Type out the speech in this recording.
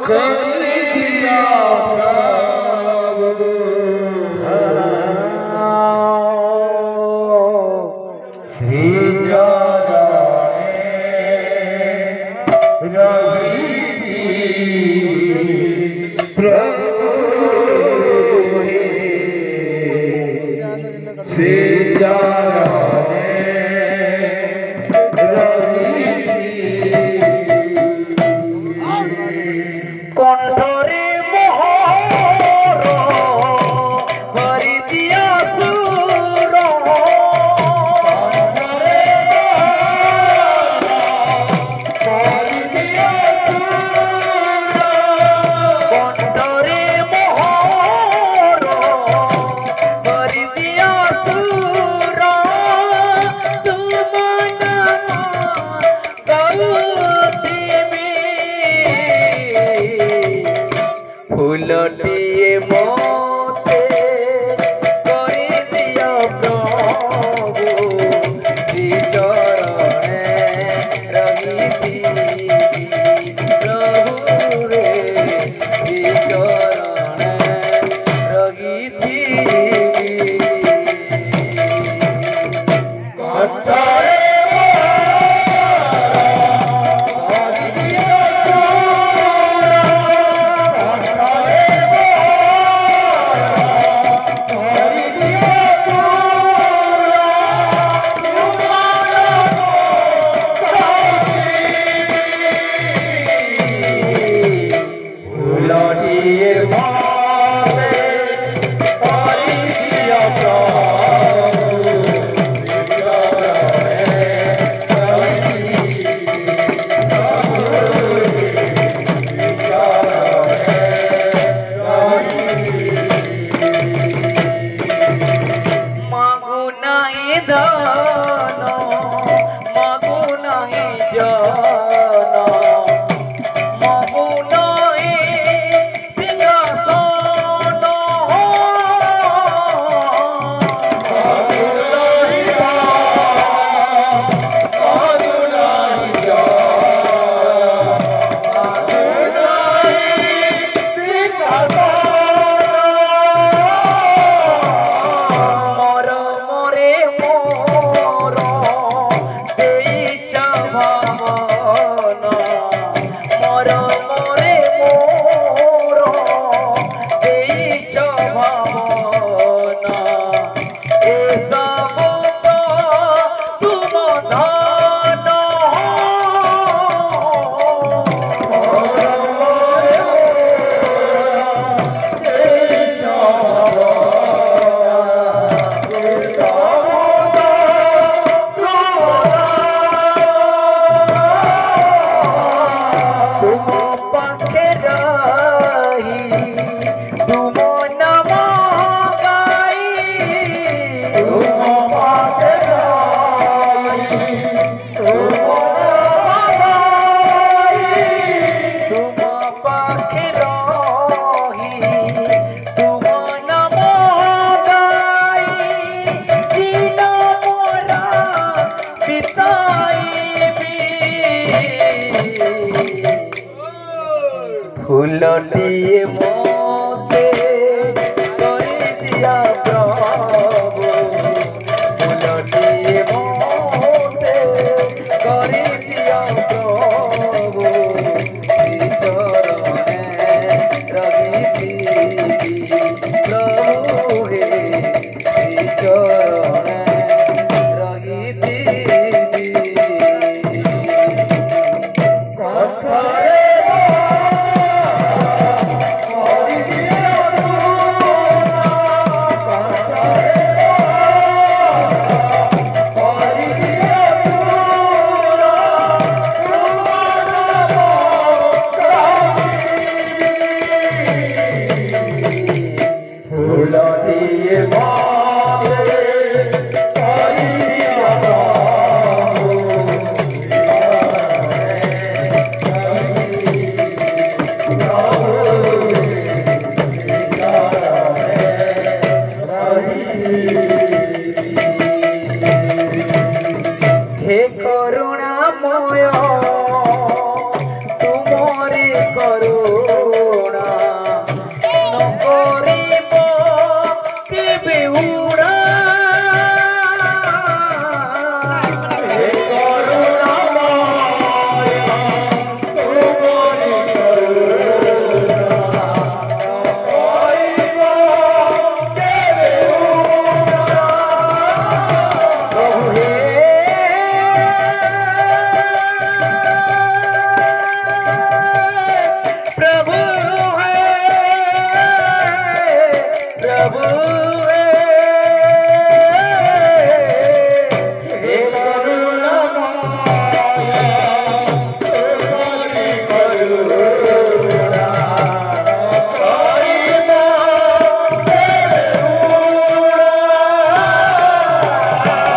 कर दिया प्रभु श्री चरणे रवि प्रभु श्री चरणे কণ্ঠরে মোহর ভরি দিয়া সুর কণ্ঠরে ভরি দিয়া সুর কণ্ঠরে মোহর ভরি দিয়া সুর সুমন গাউছি ফুলটিয়ে মতে করে দিও প্রভু শ্রী চরণে রহিছি প্রভু রে শ্রী চরণে রহিছি কণ্ঠরে দান মাগো নাহি জন মাগো নাহি সিংহাসন মাগো নাহি মাগো নাহি মাগো নাহি সিংহাসন ফুলটিয়ে মতে করে দিয়া প্রভু ফুলটিয়ে মতে করে দিয়া প্রভু শ্রী চরণে রহিছি প্রভু হে শ্রী চরণে রহিছি কণ্ঠরে করুণাময় তুমরে করো